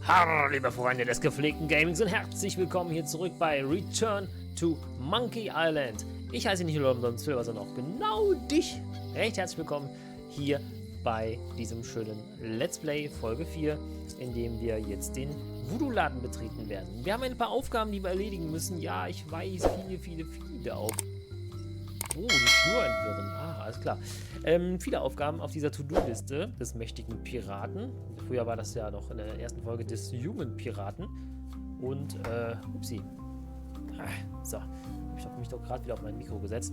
Hallo, liebe Freunde des gepflegten Gamings und herzlich willkommen hier zurück bei Return to Monkey Island. Ich heiße nicht nur umsonst Phil, sondern auch genau dich. Recht herzlich willkommen hier bei diesem schönen Let's Play Folge 4, in dem wir jetzt den Voodoo-Laden betreten werden. Wir haben ein paar Aufgaben, die wir erledigen müssen. Ja, ich weiß, viele auf. Oh, die Schnur entwirren. Ah, alles klar. Viele Aufgaben auf dieser To-Do-Liste des mächtigen Piraten. Früher war das ja noch in der ersten Folge des jungen Piraten. Und, upsie. So, ich habe mich doch gerade wieder auf mein Mikro gesetzt.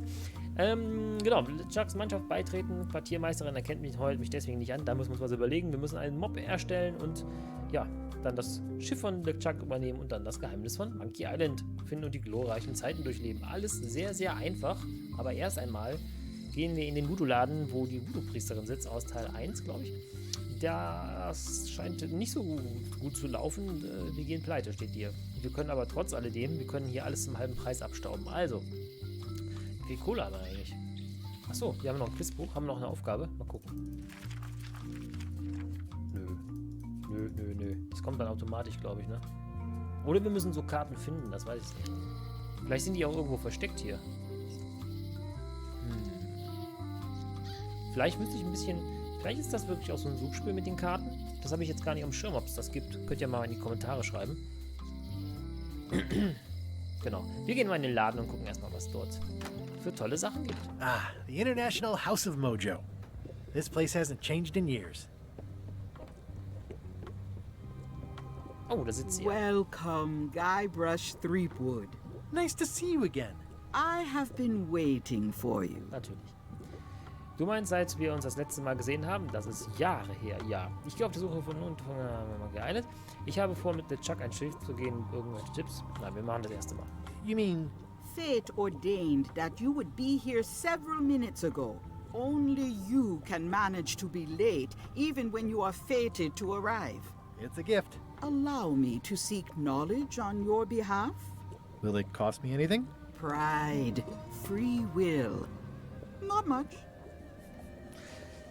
Genau, LeChucks Mannschaft beitreten. Quartiermeisterin erkennt mich heute deswegen nicht an. Da müssen wir uns was überlegen. Wir müssen einen Mob erstellen und, ja, dann das Schiff von LeChuck übernehmen und dann das Geheimnis von Monkey Island finden und die glorreichen Zeiten durchleben. Alles sehr, sehr einfach. Aber erst einmal gehen wir in den Voodoo-Laden, wo die Voodoo-Priesterin sitzt, aus Teil 1, glaube ich. Das scheint nicht so gut zu laufen. Wir gehen pleite, steht hier. Wir können aber trotz alledem, wir können hier alles zum halben Preis abstauben. Also, wie viel Kohle haben wir eigentlich? Achso, wir haben noch ein Quizbuch, haben noch eine Aufgabe. Mal gucken. Nö. Das kommt dann automatisch, glaube ich, ne? Oder wir müssen so Karten finden, das weiß ich nicht. Vielleicht sind die auch irgendwo versteckt hier. Vielleicht müsste ich ein bisschen... Vielleicht ist das wirklich auch so ein Suchspiel mit den Karten. Das habe ich jetzt gar nicht am Schirm, ob es das gibt. Könnt ihr mal in die Kommentare schreiben. Genau. Wir gehen mal in den Laden und gucken erstmal, was dort für tolle Sachen gibt. Ah, the International House of Mojo. This place hasn't changed in years. Oh, da sitzt sie. Welcome, Guybrush Threepwood. Nice to see you again. I have been waiting for you. Natürlich. Du meinst, seit wir uns das letzte Mal gesehen haben? Das ist Jahre her, ja. Ich gehe auf die Suche von Monkey Island. Ich habe vor, mit LeChuck ein Schiff zu gehen. Irgendwelche Tipps? Nein, wir machen das erste Mal. You mean... Fate ordained that you would be here several minutes ago. Only you can manage to be late, even when you are fated to arrive. It's a gift. Allow me to seek knowledge on your behalf. Will it cost me anything? Pride, free will. Not much.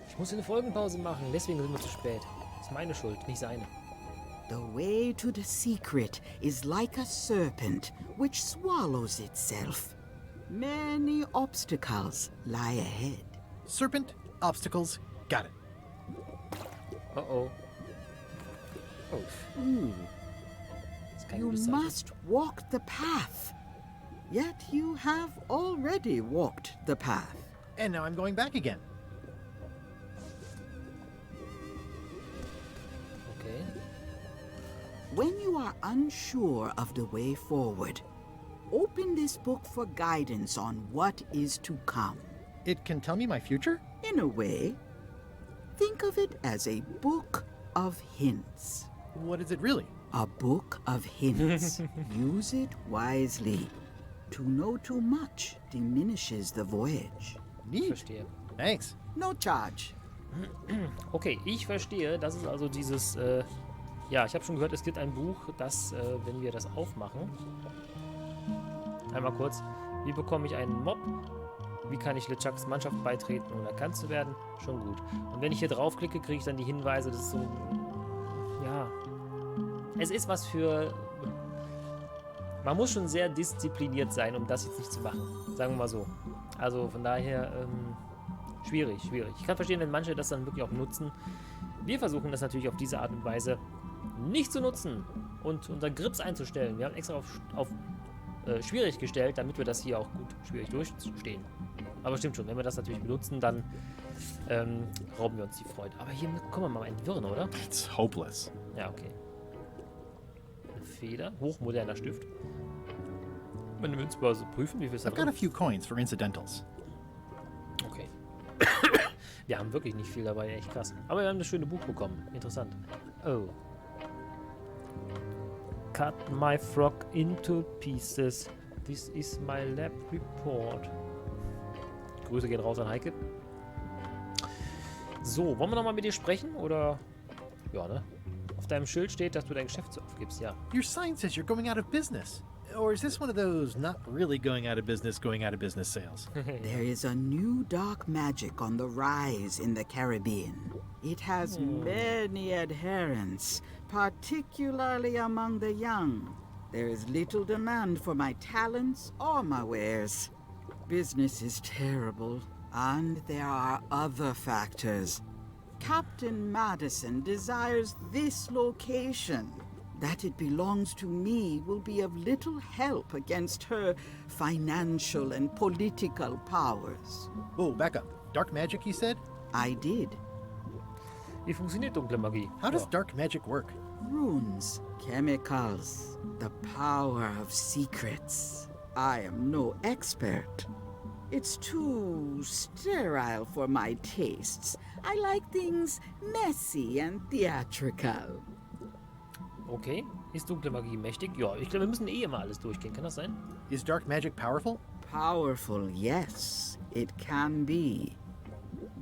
Ich muss eine Folgenpause machen, deswegen sind wir zu spät. Das ist meine Schuld, nicht seine. The way to the secret is like a serpent which swallows itself. Many obstacles lie ahead. Serpent, obstacles, got it. Oh. Das ist kein You gutes Zeichen. must walk the path. Yet you have already walked the path. And now I'm going back again. Okay. When you are unsure of the way forward, open this book for guidance on what is to come. It can tell me my future? In a way, think of it as a book of hints. What is it really? A book of hints. Use it wisely. To know too much diminishes the voyage. Ich Neat. verstehe. Thanks. No charge. Okay, ich verstehe. Das ist also dieses... ja, ich habe schon gehört, es gibt ein Buch, das, wenn wir das aufmachen... Einmal kurz. Wie bekomme ich einen Mob? Wie kann ich LeChucks Mannschaft beitreten, um erkannt zu werden? Schon gut. Und wenn ich hier draufklicke, kriege ich dann die Hinweise. Das ist so... Ja... Es ist was für... Man muss schon sehr diszipliniert sein, um das jetzt nicht zu machen. Sagen wir mal so. Also von daher... schwierig. Ich kann verstehen, wenn manche das dann wirklich auch nutzen. Wir versuchen das natürlich auf diese Art und Weise nicht zu nutzen und unser Grips einzustellen. Wir haben extra auf schwierig gestellt, damit wir das hier auch gut schwierig durchstehen. Aber stimmt schon, wenn wir das natürlich benutzen, dann rauben wir uns die Freude. Aber hier kommen wir mal entwirren, oder? It's hopeless. Ja, okay. Eine Feder, hochmoderner Stift. Meine Münzbörse prüfen, wie viel ist da I've got a drin? few coins for incidentals. Okay. Wir haben wirklich nicht viel dabei, echt krass. Aber wir haben das schöne Buch bekommen. Interessant. Oh. Cut my frog into pieces. This is my lab report. Grüße gehen raus an Heike. So, wollen wir nochmal mit dir sprechen? Oder? Ja, ne? Auf deinem Schild steht, dass du dein Geschäft aufgibst, ja. Your sign says you're going out of business. Or is this one of those not really going out of business sales? There is a new dark magic on the rise in the Caribbean. It has many adherents, particularly among the young. There is little demand for my talents or my wares. Business is terrible, and there are other factors. Captain Madison desires this location. That it belongs to me will be of little help against her financial and political powers. Whoa, back up. Dark magic, you said? I did. Wie funktioniert dunkle Magie? How does dark magic work? Runes, chemicals, the power of secrets. I am no expert. It's too sterile for my tastes. I like things messy and theatrical. Okay. Ist dunkle Magie mächtig? Ja, ich glaube, wir müssen eh immer alles durchgehen. Kann das sein? Is dark magic powerful? Powerful, yes, it can be.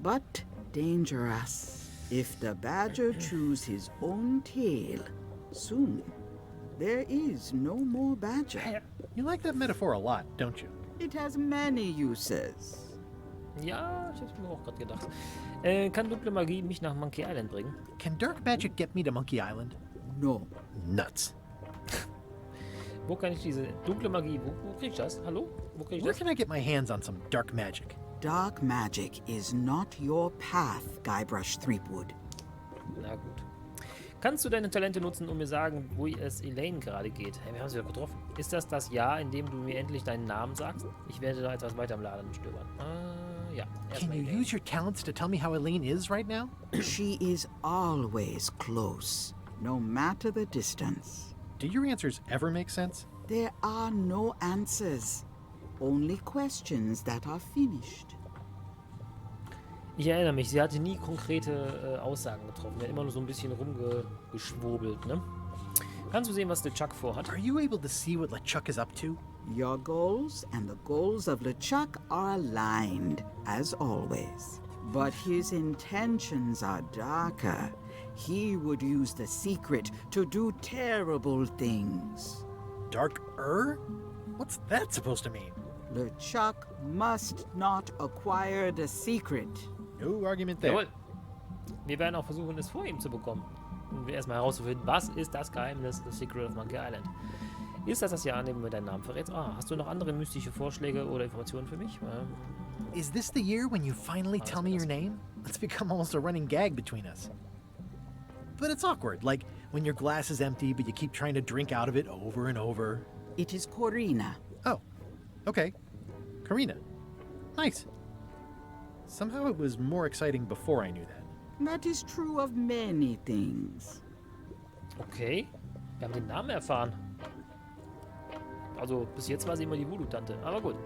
But dangerous. If the badger chews his own tail, soon there is no more badger. You like that metaphor a lot, don't you? It has many uses. Ja, ich hab's mir auch gerade gedacht. Kann dunkle Magie mich nach Monkey Island bringen? Can dark magic get me to Monkey Island? No. Nuts. Wo kann ich diese dunkle Magie, wo krieg ich das? Hallo? Wo krieg ich Where das? can I get my hands on some dark magic? Dark magic is not your path, Guybrush Threepwood. Na gut. Kannst du deine Talente nutzen, um mir sagen, wo es Elaine gerade geht? Hey, wir haben sie doch getroffen. Ist das Jahr, in dem du mir endlich deinen Namen sagst? Ich werde da etwas weiter im Laden stöbern. Ja. Can Erstmal you Elaine. use your talents to tell me how Elaine is right now? She is always close, no matter the distance. Do your answers ever make sense? There are no answers, only questions that are finished. Ich erinnere mich, sie hatte nie konkrete Aussagen getroffen. Er hat immer nur so ein bisschen rumgeschwurbelt, ne? Kannst du sehen, was LeChuck vorhat? Are you able to see what LeChuck is up to? Your goals and the goals of LeChuck are aligned, as always. But his intentions are darker. He would use the secret to do terrible things. Dark-er? What's that supposed to mean? LeChuck must not acquire the secret. No argument there. Jawohl. Wir werden auch versuchen, es vor ihm zu bekommen. Und wir erstmal herauszufinden, was ist das Geheimnis, The Secret of Monkey Island? Ist das Jahr, an dem du mir deinen Namen verrätst? Hast du noch andere mystische Vorschläge oder Informationen für mich? Is this the year when you finally tell me your name? It's become almost a running gag between us. But it's awkward, like when your glass is empty but you keep trying to drink out of it over and over. It is Corina. Oh, okay. Karina. Nice. Somehow it was more exciting before I knew that. That is true of many things. Okay. Wir haben den Namen erfahren. Also, bis jetzt war sie immer die Voodoo-Tante. Aber gut.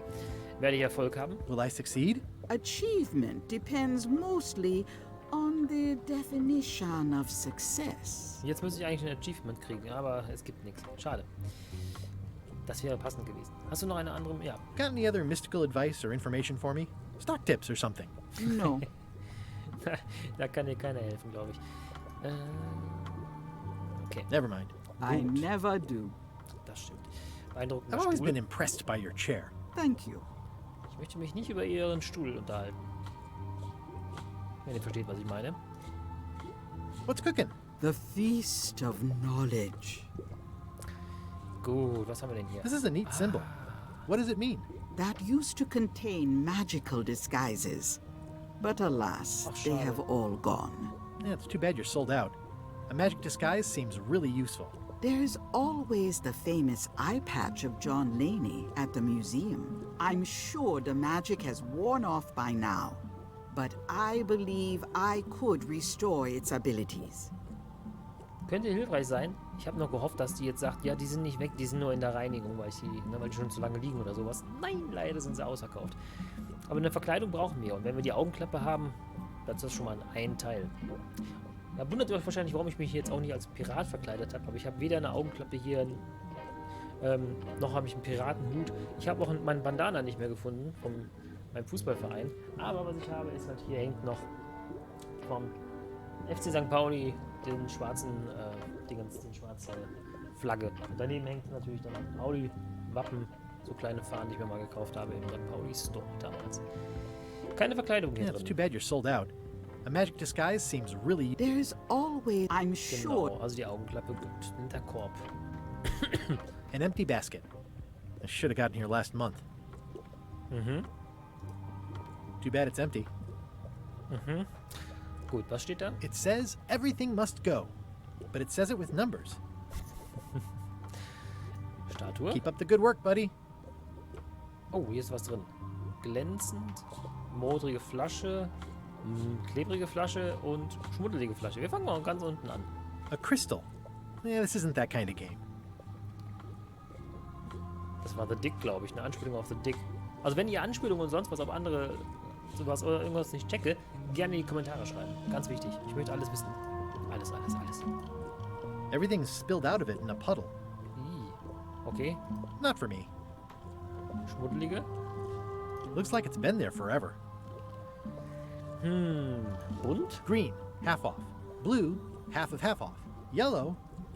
Werde ich Erfolg haben? Will I succeed? Achievement depends mostly on the definition of success. Jetzt müsste ich eigentlich ein Achievement kriegen, aber es gibt nichts. Schade. Das wäre passend gewesen. Hast du noch eine andere? Ja. Got any other mystical advice or information for me? Stock tips or something? No. Da kann dir keiner helfen, glaube ich. Okay, Never mind. I Gut. never do. das stimmt. Beeindruckender I've always been Stuhl. impressed by your chair. Thank you. Ich möchte mich nicht über ihren Stuhl unterhalten. Wenn ihr versteht, was ich meine. What's cooking? The feast of knowledge. Gut, was haben wir denn hier? This is a neat symbol. What does it mean? That used to contain magical disguises. But alas, Ach, they schade. have all gone. Yeah, it's too bad you're sold out. A magic disguise seems really useful. There's always the famous eye patch of John Laney at the museum. I'm sure the magic has worn off by now, but I believe I could restore its abilities. Könnte hilfreich sein. Ich habe noch gehofft, dass die jetzt sagt, ja, die sind nicht weg, die sind nur in der Reinigung, weil die schon zu lange liegen oder sowas. Nein, leider sind sie ausverkauft. Aber eine Verkleidung brauchen wir. Und wenn wir die Augenklappe haben, dann ist das schon mal ein Teil. Da wundert ihr euch wahrscheinlich, warum ich mich jetzt auch nicht als Pirat verkleidet habe. Aber ich habe weder eine Augenklappe hier, noch habe ich einen Piratenhut. Ich habe auch meinen Bandana nicht mehr gefunden von meinem Fußballverein. Aber was ich habe, ist halt, hier hängt noch vom FC St. Pauli den schwarzen, den schwarze Flagge. Und daneben hängt natürlich dann ein Pauli-Wappen, so kleine Fahnen, die ich mir mal gekauft habe im St. Pauli Store damals. Keine Verkleidung hier Yeah, it's too drin. bad you're sold out. A magic disguise seems really... There's always, I'm sure. Genau, also die Augenklappe, gut. Nimmt der Korb. An empty basket. I should have gotten here last month. Mhm. Too bad it's empty. Mhm. Gut, was steht da? It says everything must go, but it says it with numbers. Statue. Keep up the good work, buddy. Oh, hier ist was drin. Glänzend, modrige Flasche, klebrige Flasche und schmuddelige Flasche. Wir fangen mal ganz unten an. A crystal. Yeah, this isn't that kind of game. Das war The Dick, glaube ich. Eine Anspielung auf The Dick. Also wenn ihr Anspielungen und sonst was auf andere sowas oder irgendwas nicht checke, gerne in die Kommentare schreiben. Ganz wichtig. Ich möchte alles wissen. Alles, alles, alles. Everything's spilled out of it in a puddle. Okay. Not for me. Schmuddelige. Looks like it's been there forever. Bunt? Green, half off. Blue, half off. Yellow,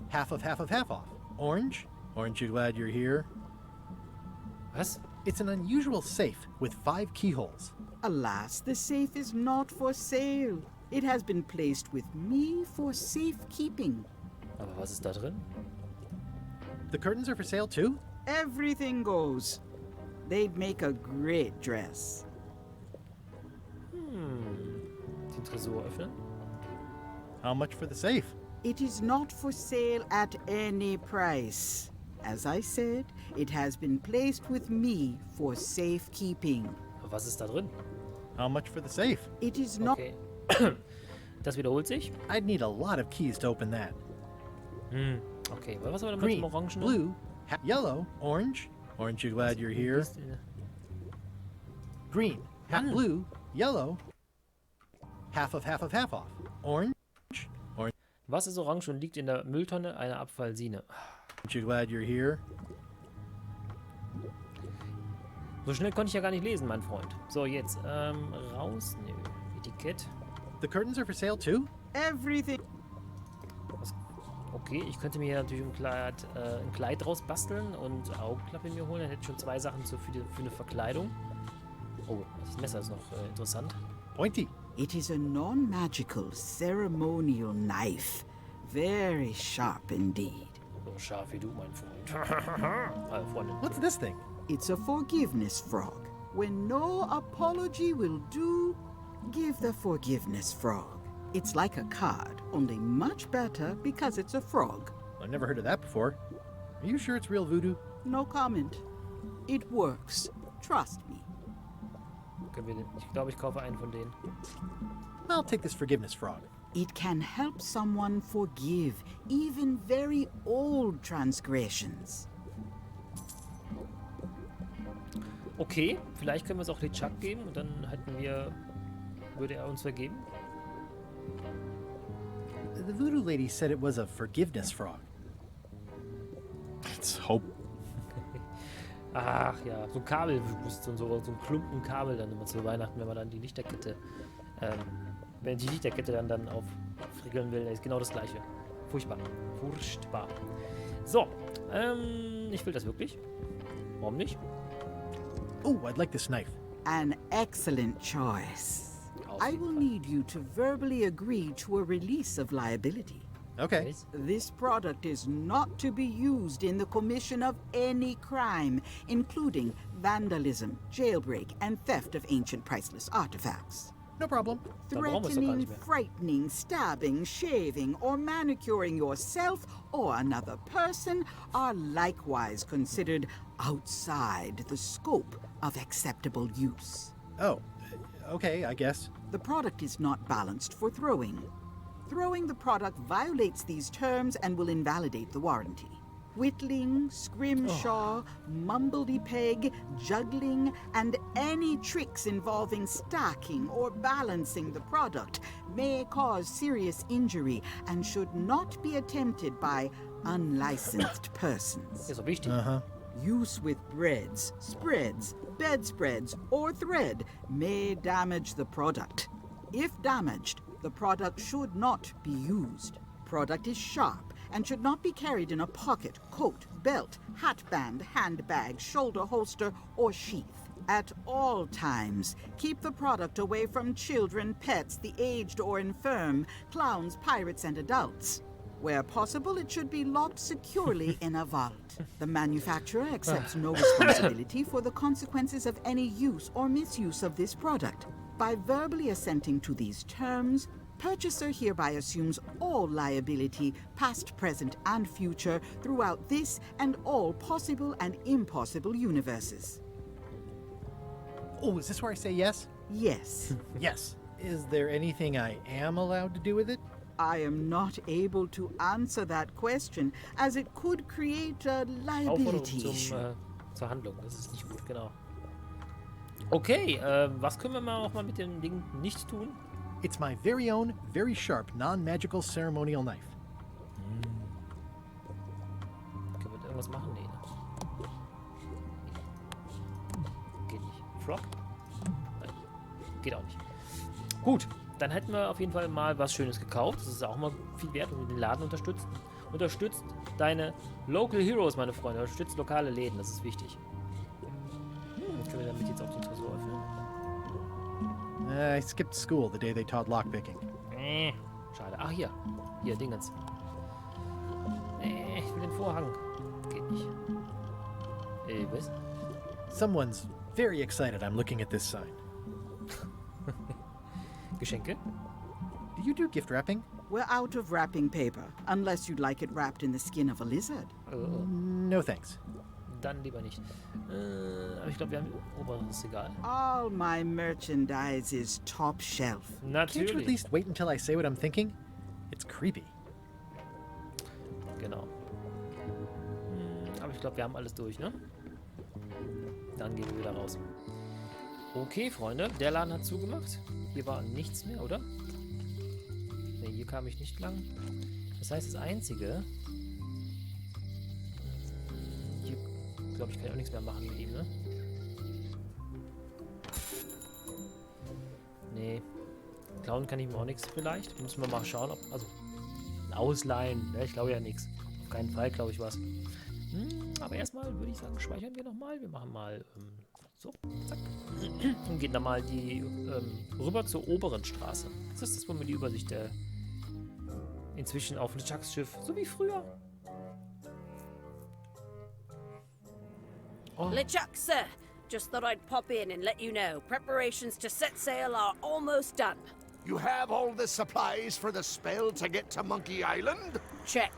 half off. Orange, aren't you glad you're here? Was? It's an unusual safe with 5 keyholes. Alas, the safe is not for sale. It has been placed with me for safekeeping. Aber was ist da drin? The curtains are for sale too? Everything goes. They'd make a great dress. Den Tresor öffnen. How much for the safe? It is not for sale at any price. As I said, it has been placed with me for safekeeping. Aber was ist da drin? How much for the safe? It is not. Okay. Das wiederholt sich. I'd need a lot of keys to open that. Okay, was haben wir denn mit Green, dem Orangen? blue, yellow, orange. Aren't you glad you're here? Green, blue, yellow, half off. Orange, Was ist orange und liegt in der Mülltonne einer Abfallsine? aren't you glad you're here? So schnell konnte ich ja gar nicht lesen, mein Freund. So, jetzt raus. Nö, Etikett. The curtains are for sale too? Everything. Okay, ich könnte mir hier natürlich ein Kleid draus basteln und Augenklappe mir holen. Dann hätte ich schon 2 Sachen für eine Verkleidung. Oh, das Messer ist noch interessant. Pointy. It is a non-magical ceremonial knife. Very sharp indeed. So scharf wie du, mein Freund. Freundin. What's this thing? It's a forgiveness frog. When no apology will do, give the forgiveness frog. It's like a card, only much better because it's a frog. I've never heard of that before. Are you sure it's real voodoo? No comment. It works. Trust me. Ich glaube, ich kaufe einen von denen. I'll take this forgiveness frog. It can help someone forgive even very old transgressions. Okay, vielleicht können wir es auch LeChuck geben und dann würde er uns vergeben. The Voodoo-Lady said it was a forgiveness frog. Let's hope. Ach ja, so ein Kabelwust und so ein Klumpen Kabel dann immer zu Weihnachten, wenn man dann die Lichterkette, wenn die Lichterkette dann auffrickeln will, ist genau das gleiche. Furchtbar. Furchtbar. So, ich will das wirklich. Warum nicht? Oh, I'd like this knife. An excellent choice. I will need you to verbally agree to a release of liability. Okay. This product is not to be used in the commission of any crime, including vandalism, jailbreak, and theft of ancient priceless artifacts. No problem. Da brauchen wir es doch gar Threatening, nicht mehr. frightening, stabbing, shaving, or manicuring yourself or another person are likewise considered outside the scope of acceptable use. Oh, okay, I guess. The product is not balanced for throwing. Throwing the product violates these terms and will invalidate the warranty. Whittling, scrimshaw, mumbledy-peg, juggling, and any tricks involving stacking or balancing the product may cause serious injury and should not be attempted by unlicensed persons. Ist doch wichtig. Use with breads, spreads, bedspreads, or thread may damage the product. If damaged, the product should not be used. Product is sharp and should not be carried in a pocket, coat, belt, hatband, handbag, shoulder holster, or sheath. At all times, keep the product away from children, pets, the aged or infirm, clowns, pirates, and adults. Where possible, it should be locked securely in a vault. The manufacturer accepts no responsibility for the consequences of any use or misuse of this product. By verbally assenting to these terms, purchaser hereby assumes all liability, past, present, and future, throughout this and all possible and impossible universes. Oh, is this where I say yes? Yes. Yes. Is there anything I am allowed to do with it? I am not able to answer that question, as it could create a Aufforderung liability issue. zur Handlung. Das ist nicht gut, genau. Okay, was können wir mal auch mal mit dem Ding nicht tun? It's my very own, very sharp, non-magical ceremonial knife. Können wir da irgendwas machen? Nee, ne? Geht nicht. Frog? Nein. Geht auch nicht. Gut, dann hätten wir auf jeden Fall mal was Schönes gekauft. Das ist auch mal viel wert, wenn wir den Laden unterstützen. Unterstützt deine Local Heroes, meine Freunde. Unterstützt lokale Läden, das ist wichtig. Können wir damit jetzt auch den Tresor öffnen? I skipped school the day they taught lockpicking. Schade. Ach, hier. Hier, Dingens. Ich will den Vorhang. Geht nicht. Was? Someone's very excited I'm looking at this sign. Geschenke? Do you do gift wrapping? We're out of wrapping paper, unless you'd like it wrapped in the skin of a lizard. No thanks. Dann lieber nicht. Aber ich glaube, wir haben oberes Regal. All my merchandise is top shelf. Can't you Natürlich. at least wait until I say what I'm thinking? It's creepy. Genau. Aber ich glaube, wir haben alles durch, ne? Dann gehen wir wieder raus. Okay, Freunde. Der Laden hat zugemacht. Hier war nichts mehr, oder? Ne, hier kam ich nicht lang. Das heißt, das Einzige... Hier, glaube ich, kann ich auch nichts mehr machen mit ihm, ne? Nee. Klauen kann ich mir auch nichts vielleicht. Müssen wir mal schauen, ob... Also, ausleihen. Ne? Ich glaube ja nichts. Auf keinen Fall glaube ich was. Aber erstmal würde ich sagen, speichern wir nochmal. Wir machen mal so, zack. Und gehen dann mal die rüber zur oberen Straße. Das ist das, wo wir die Übersicht inzwischen auf LeChucks Schiff, so wie früher. Oh. LeChuck, sir. Just thought I'd pop in and let you know. Preparations to set sail are almost done. You have all the supplies for the spell to get to Monkey Island? Check.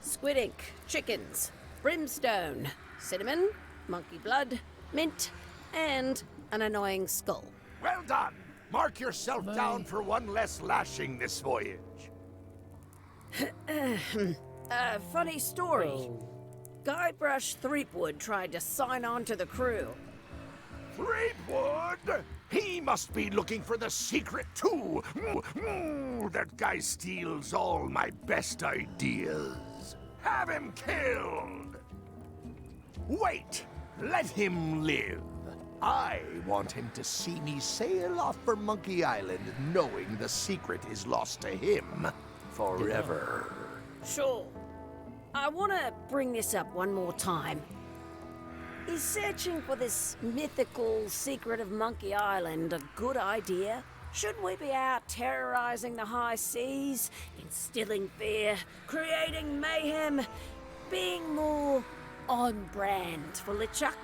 Squid ink, chickens, brimstone, cinnamon, monkey blood, mint, and an annoying skull. Well done! Mark yourself down for one less lashing this voyage. Funny story. Oh. Guybrush Threepwood tried to sign on to the crew. Threepwood! He must be looking for the secret too. That guy steals all my best ideas. Have him killed! Wait! Let him live. I want him to see me sail off for Monkey Island knowing the secret is lost to him forever. Sure. I want to bring this up one more time. Is searching for this mythical secret of Monkey Island a good idea? Shouldn't we be out terrorizing the high seas, instilling fear, creating mayhem, being more on brand for LeChuck?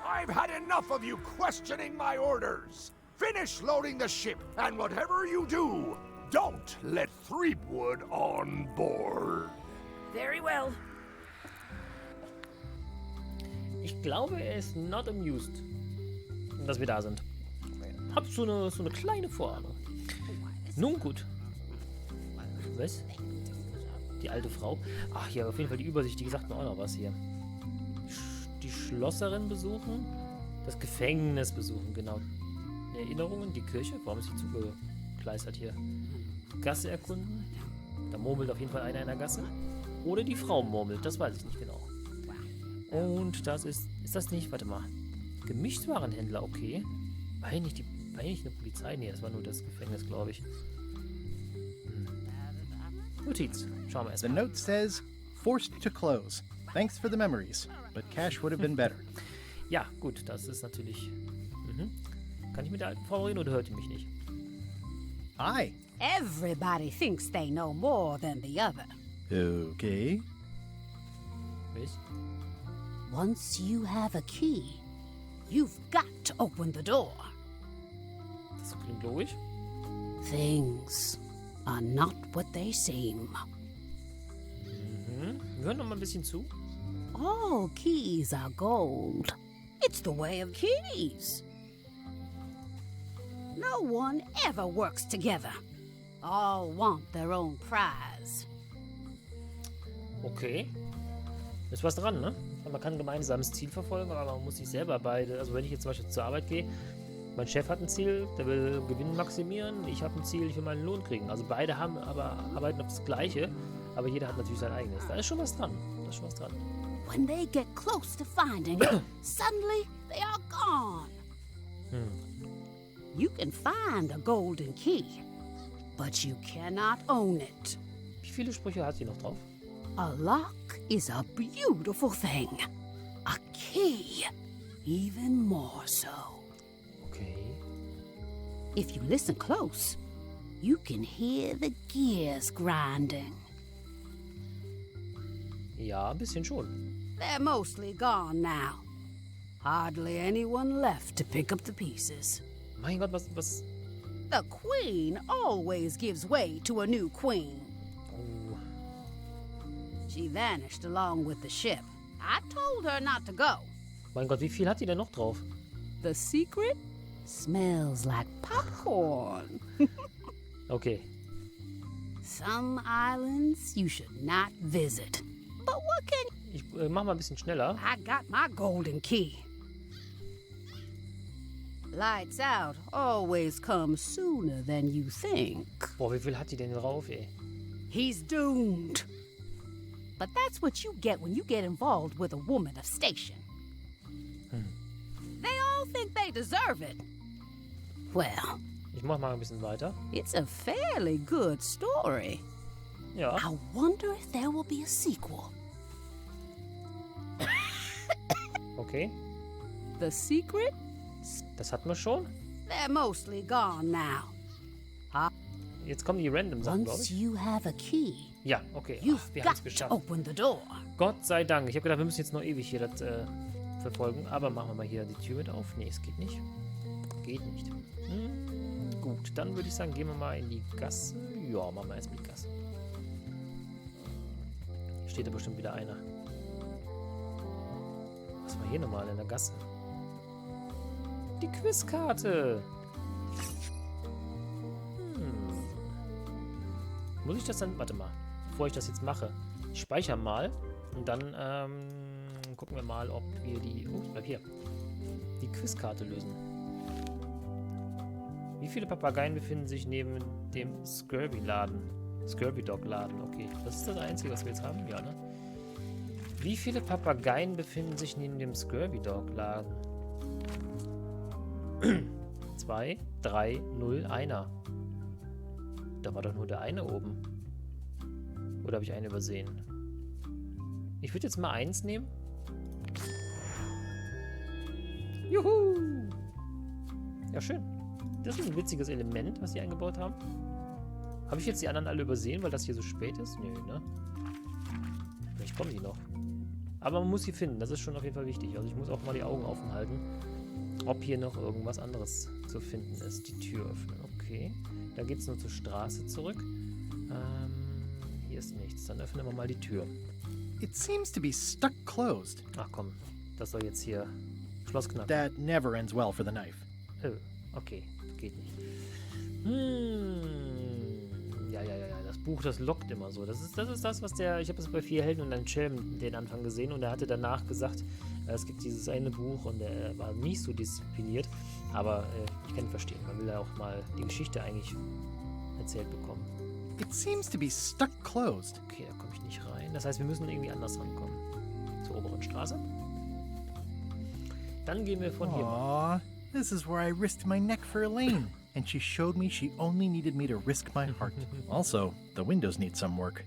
I've had enough of you questioning my orders. Finish loading the ship, and whatever you do, don't let Threepwood on board. Very well. Ich glaube, er ist not amused, dass wir da sind. Hab so eine kleine Vorahnung. Nun gut. Was? Die alte Frau? Ach, hier auf jeden Fall die Übersicht, die sagt mir auch noch was hier. Die Schlosserin besuchen, das Gefängnis besuchen, genau. Erinnerungen, die Kirche, warum ist sie zugekleistert hier? Gasse erkunden, da murmelt auf jeden Fall einer in der Gasse. Oder die Frau murmelt, das weiß ich nicht genau. Und das ist das nicht, warte mal, Gemischtwarenhändler, okay. War hier nicht eine Polizei? Nee, das war nur das Gefängnis, glaube ich. Notiz, schauen wir The erstmal. note says, forced to close. Thanks for the memories, but cash would have been better. Ja, gut, das ist natürlich Kann ich mit der alten Frau reden oder hört die mich nicht? Hi. Everybody thinks they know more than the other. Okay. Mist. Once you have a key, you've got to open the door. Das klingt logisch. Things are not what they seem. Wir hören noch mal ein bisschen zu. All keys are gold. It's the way of keys. No one ever works together. All want their own prize. Okay. Ist was dran, ne? Man kann ein gemeinsames Ziel verfolgen, aber man muss sich selber beide... Also wenn ich jetzt zum Beispiel zur Arbeit gehe, mein Chef hat ein Ziel, der will Gewinn maximieren, ich habe ein Ziel, ich will meinen Lohn kriegen. Also beide haben aber arbeiten auf das Gleiche, aber jeder hat natürlich sein eigenes. Da ist schon was dran. Da ist schon was dran. When they get close to finding it, suddenly they are gone. You can find a golden key, but you cannot own it. Wie viele Sprüche hat sie noch drauf? A lock is a beautiful thing. A key, even more so. Okay. If you listen close, you can hear the gears grinding. Ja, ein bisschen schon. They're mostly gone now. Hardly anyone left to pick up the pieces. Mein Gott, was... The queen always gives way to a new queen. Oh, She vanished along with the ship. I told her not to go. mein Gott, wie viel hat die denn noch drauf? The secret smells like popcorn. Okay. Some islands you should not visit. But what can... Ich mach mal ein bisschen schneller. I got my golden key. Lights out always come sooner than you think. Boah, wie viel hat die denn drauf, ey? He's doomed. But that's what you get when you get involved with a woman of station. They all think they deserve it. Well, Ich mach mal ein bisschen weiter. it's a fairly good story. Ja. I wonder if there will be a sequel. Okay. The secret? Das hatten wir schon. They're mostly gone now. Jetzt kommen die random Sachen, glaube Once ich. you have a key, Ja, okay. Ach, you've wir haben es got to geschafft. open the door. Gott sei Dank. Ich habe gedacht, wir müssen jetzt noch ewig hier das verfolgen. Aber machen wir mal hier die Tür mit auf. Nee, es geht nicht. Geht nicht. Gut, dann würde ich sagen, gehen wir mal in die Gasse. Ja, machen wir erstmal die Gasse. Steht da bestimmt wieder einer. Was war hier nochmal in der Gasse? Die Quizkarte. Muss ich das dann... Warte mal. Bevor ich das jetzt mache. Ich speichere mal. Und dann gucken wir mal, ob wir die... Oh, ich bleib hier. Die Quizkarte lösen. Wie viele Papageien befinden sich neben dem Scurvy-Laden? Scurvy-Dog-Laden, okay. Das ist das Einzige, was wir jetzt haben? Ja, ne? Wie viele Papageien befinden sich neben dem Scurvy-Dog-Laden? 2, 3, 0, 1. Da war doch nur der eine oben. Oder habe ich einen übersehen? Ich würde jetzt mal 1 nehmen. Juhu! Ja, schön. Das ist ein witziges Element, was sie eingebaut haben. Habe ich jetzt die anderen alle übersehen, weil das hier so spät ist? Nö, ne? Vielleicht kommen die noch. Aber man muss sie finden, das ist schon auf jeden Fall wichtig. Also ich muss auch mal die Augen offen halten, ob hier noch irgendwas anderes zu finden ist. Die Tür öffnen, okay. Da geht es nur zur Straße zurück. Hier ist nichts. Dann öffnen wir mal die Tür. It seems to be stuck closed. Ach komm, das soll jetzt hier Schloss knacken. That never ends well for the knife. Oh, okay, geht nicht. Ja, das Buch, das lockt immer so. Das ist das, was der... Ich habe das bei 4 Helden und einem Schelm den Anfang gesehen und er hatte danach gesagt, es gibt dieses eine Buch und er war nicht so diszipliniert, aber ich kann ihn verstehen. Man will ja auch mal die Geschichte eigentlich erzählt bekommen. It seems to be stuck closed. Okay, da komme ich nicht rein. Das heißt, wir müssen irgendwie anders rankommen. Zur oberen Straße. Dann gehen wir von hier. Aww, this is where I risked my neck for Elaine. And she showed me she only needed me to risk my heart. Also, the windows need some work.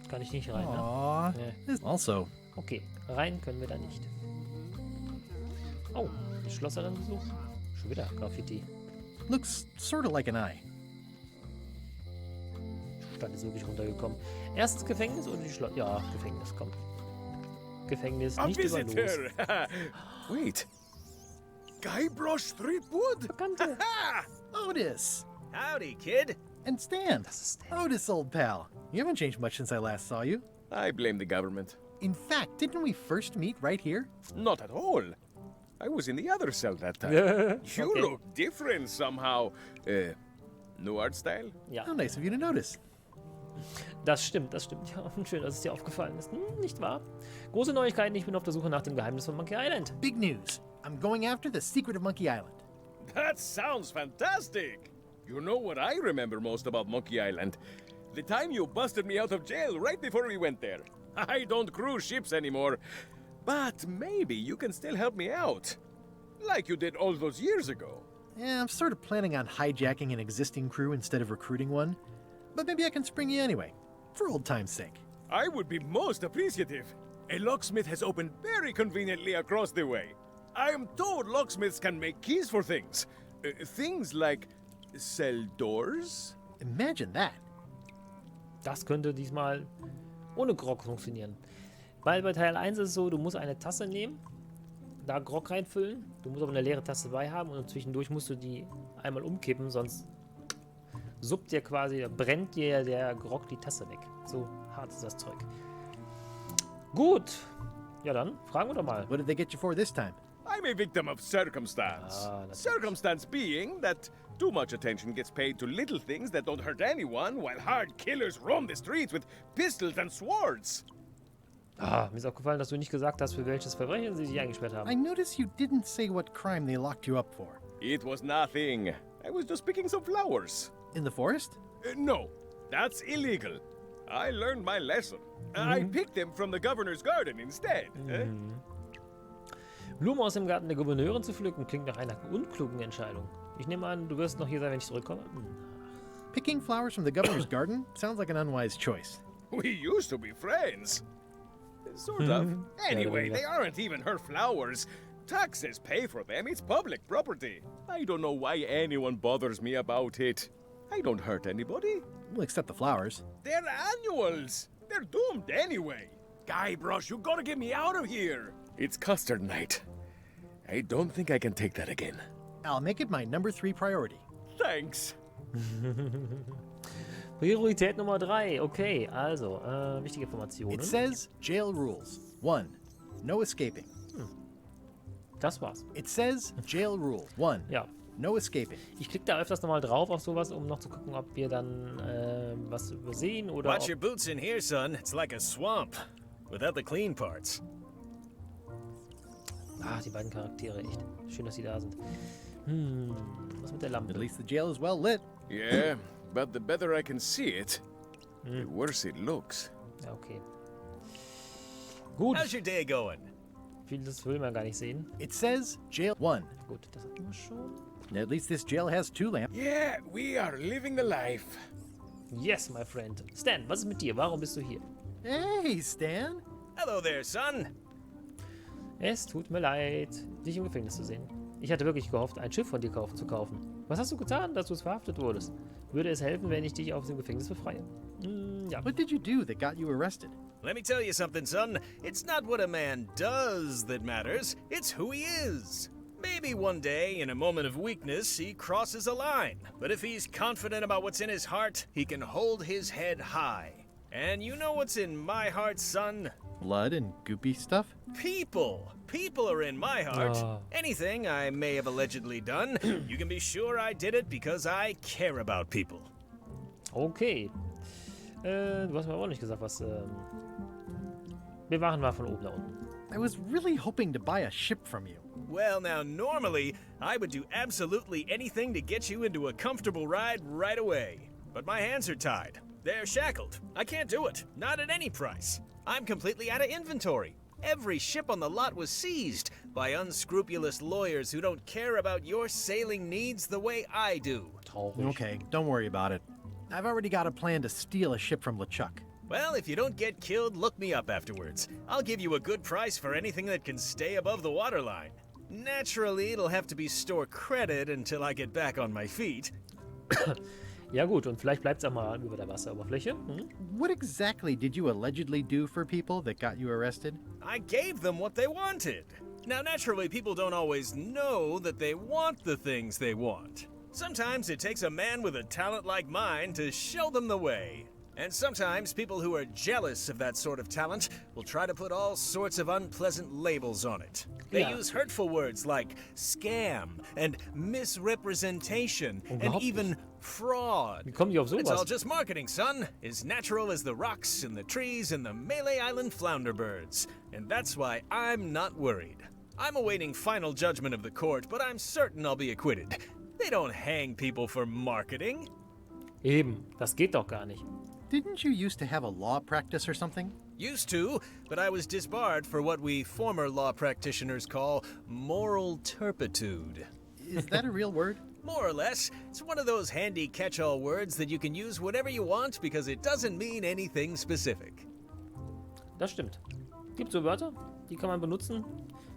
Kann ich nicht rein, ne? Aww. Nee. Also, Okay, rein können wir da nicht. Oh, das Schloss hat dann besucht. Schon wieder Graffiti. Looks sort of like an eye. Stand ist wirklich runtergekommen. Erst das Gefängnis oder die Schloss? Ja, Gefängnis, komm. Gefängnis, A nicht über los. visitor! Wait. Guybrush Threepwood? Bekannte. Otis! Howdy, kid. And Stan. Das ist der. Otis, old pal. You haven't changed much since I last saw you. I blame the government. In fact, didn't we first meet right here? Not at all. I was in the other cell that time. You Okay. look different somehow. New art style? Ja, How nice of you to notice. das stimmt, das stimmt. Ja, und schön, dass es dir aufgefallen ist. Nicht wahr? Große Neuigkeiten, ich bin auf der Suche nach dem Geheimnis von Monkey Island. Big news. I'm going after the secret of Monkey Island. That sounds fantastic! You know what I remember most about Monkey Island? The time you busted me out of jail right before we went there. I don't cruise ships anymore. But maybe you can still help me out. Like you did all those years ago. Yeah, I'm sort of planning on hijacking an existing crew instead of recruiting one. But maybe I can spring you anyway, for old time's sake. I would be most appreciative. A locksmith has opened very conveniently across the way. I am told locksmiths can make keys for things. Things like cell doors? Imagine that. Das könnte diesmal ohne Grog funktionieren. Weil bei Teil 1 ist es so, du musst eine Tasse nehmen, da Grog reinfüllen, du musst aber eine leere Tasse dabei haben und zwischendurch musst du die einmal umkippen, sonst suppt dir quasi, brennt dir der Grog die Tasse weg. So hart ist das Zeug. Gut. Ja dann, fragen wir doch mal. What did they get you for this time? I'm a victim of circumstance. that's Circumstance being that too much attention gets paid to little things that don't hurt anyone, while hard killers roam the streets with pistols and swords. Mir ist aufgefallen, dass du nicht gesagt hast, für welches Verbrechen sie dich eingesperrt I haben. notice you didn't say what crime they locked you up for. It was nothing. I was just picking some flowers. In the forest? No, that's illegal. I learned my lesson. I picked them from the governor's garden instead. Blumen aus dem Garten der Gouverneurin zu pflücken, klingt nach einer unklugen Entscheidung. Ich nehme an, du wirst noch hier sein, wenn ich zurückkomme. Picking flowers from the governor's garden sounds like an unwise choice. We used to be friends. Sort of. Anyway, they aren't even her flowers. Taxes pay for them. It's public property. I don't know why anyone bothers me about it. I don't hurt anybody. Well, except the flowers. They're annuals. They're doomed anyway. Guybrush, you gotta get me out of here. It's custard night. I don't think I can take that again. I'll make it my number 3 priority. Thanks. Priorität Nummer 3. Okay, also, wichtige Informationen. It says jail rules. 1. No escaping. Das war's. It says jail rule. 1. Ja. No escaping. Ich klicke da öfters nochmal drauf auf sowas, um noch zu gucken, ob wir dann was übersehen oder Watch ob... your boots in here, son. It's like a swamp. Without the clean parts. Die beiden Charaktere, echt. Schön, dass sie da sind. Was mit der At Lampe? least the jail is well lit. Yeah, but the better I can see it, the worse it looks. Ja, okay. Gut. How's your day going? Vieles will man gar nicht sehen. It says jail 1. Gut, das hatten wir schon. At least this jail has 2 lamps. Yeah, we are living the life. Yes, my friend. Stan, was ist mit dir? Warum bist du hier? Hey, Stan. Hello there, son. Es tut mir leid, dich im Gefängnis zu sehen. Ich hatte wirklich gehofft, ein Schiff von dir zu kaufen. Was hast du getan, dass du verhaftet wurdest? Würde es helfen, wenn ich dich aus dem Gefängnis befreie? Ja. What did you do that got you arrested? Let me tell you something, son. It's not what a man does that matters, it's who he is. Maybe one day, in a moment of weakness, he crosses a line. But if he's confident about what's in his heart, he can hold his head high. And you know what's in my heart, son? Blood and goopy stuff? People. People are in my heart. Oh. Anything I may have allegedly done, you can be sure I did it because I care about people. Okay. Du hast mir aber auch nicht gesagt, was... Wir machen mal von oben nach unten. I was really hoping to buy a ship from you. Well, now, normally, I would do absolutely anything to get you into a comfortable ride right away. But my hands are tied. They're shackled. I can't do it. Not at any price. I'm completely out of inventory. Every ship on the lot was seized by unscrupulous lawyers who don't care about your sailing needs the way I do. Traurig. Okay, don't worry about it. I've already got a plan to steal a ship from LeChuck. Well, if you don't get killed, look me up afterwards. I'll give you a good price for anything that can stay above the waterline. Naturally, it'll have to be store credit until I get back on my feet. Ja gut, und vielleicht bleibt es auch mal über der Wasseroberfläche. Hm? What exactly did you allegedly do for people that got you arrested? I gave them what they wanted. Now, naturally, people don't always know that they want the things they want. Sometimes it takes a man with a talent like mine to show them the way. And sometimes people who are jealous of that sort of talent will try to put all sorts of unpleasant labels on it. They Yeah. use hurtful words like scam and misrepresentation and Unglaublich. even fraud. Wie kommen die auf It's all sowas? just marketing, son. As natural as the rocks and the trees and the Malay Island flounder birds. And that's why I'm not worried. I'm awaiting final judgment of the court, but I'm certain I'll be acquitted. They don't hang people for marketing. Eben, das geht doch gar nicht. Didn't you used to have a law practice or something? Used to, but I was disbarred for what we former law practitioners call moral turpitude. Is that a real word? More or less, it's one of those handy catch-all words that you can use whenever you want because it doesn't mean anything specific. Das stimmt. Gibt so Wörter, die kann man benutzen,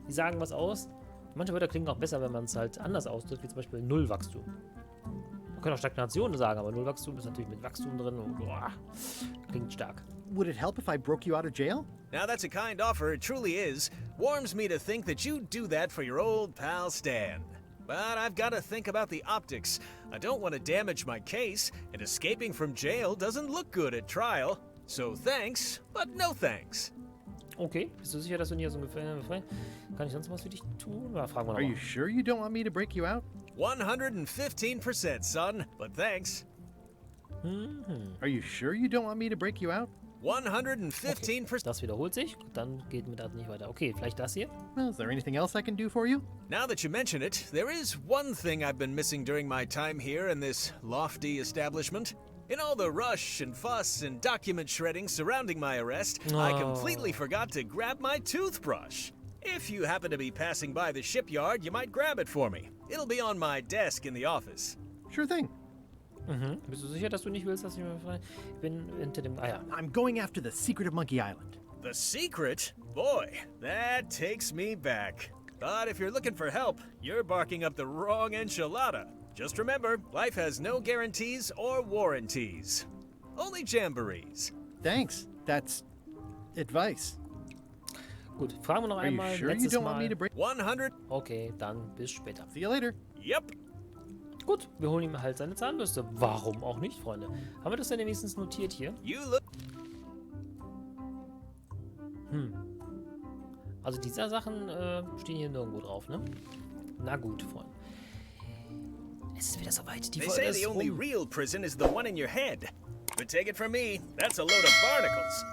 die sagen was aus. Manche Wörter klingen auch besser, wenn man es halt anders ausdrückt, wie zum Beispiel Nullwachstum. Man kann auch Stagnation sagen, aber Nullwachstum ist natürlich mit Wachstum drin und boah, klingt stark. Would it help if I broke you out of jail? Now that's a kind offer, it truly is. Warms me to think that you'd do that for your old pal Stan. But I've got to think about the optics. I don't want to damage my case, and escaping from jail doesn't look good at trial. So thanks, but no thanks. Okay, bist du sicher, dass du nicht aus dem Gefängnis befreien? Kann ich sonst was für dich tun? Ja, fragen wir Are you nochmal. sure you don't want me to break you out? 115%, son, but thanks. Are you sure you don't want me to break you out? 115%. Das wiederholt sich, dann geht mir das nicht weiter. Okay, vielleicht das hier? Well, is there anything else I can do for you? Now that you mention it, there is one thing I've been missing during my time here in this lofty establishment. In all the rush and fuss and document shredding surrounding my arrest, I completely forgot to grab my toothbrush. If you happen to be passing by the shipyard, you might grab it for me. It'll be on my desk in the office. Sure thing. Bist du sicher, dass du nicht willst, dass ich mich befreie? Ich bin hinter dem... Ah ja. I'm going after the secret of Monkey Island. The secret? Boy, that takes me back. But if you're looking for help, you're barking up the wrong enchilada. Just remember, life has no guarantees or warranties. Only jamborees. Thanks. That's advice. Gut, fragen wir noch Are you einmal. sure you Letztes don't want me Mal. to break? 100. Okay, dann bis später. See you later. Yep. Gut, wir holen ihm halt seine Zahnbürste. Warum auch nicht, Freunde? Haben wir das denn wenigstens notiert hier? You look. Also diese Sachen stehen hier nirgendwo drauf, ne? Na gut, Freunde. Es ist wieder soweit. Die They Folge say ist the only rum. real prison is the one in your head. But take it from me, that's a load of barnacles.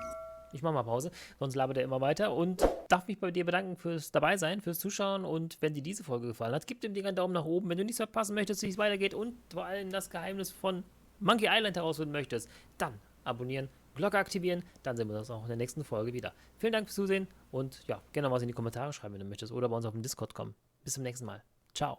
Ich mache mal Pause, sonst labert er immer weiter und darf mich bei dir bedanken fürs Dabeisein, fürs Zuschauen und wenn dir diese Folge gefallen hat, gib dem Ding einen Daumen nach oben. Wenn du nichts verpassen möchtest, wie es weitergeht und vor allem das Geheimnis von Monkey Island herausfinden möchtest, dann abonnieren, Glocke aktivieren, dann sehen wir uns auch in der nächsten Folge wieder. Vielen Dank fürs Zusehen und ja, gerne mal was in die Kommentare schreiben, wenn du möchtest oder bei uns auf dem Discord kommen. Bis zum nächsten Mal. Ciao.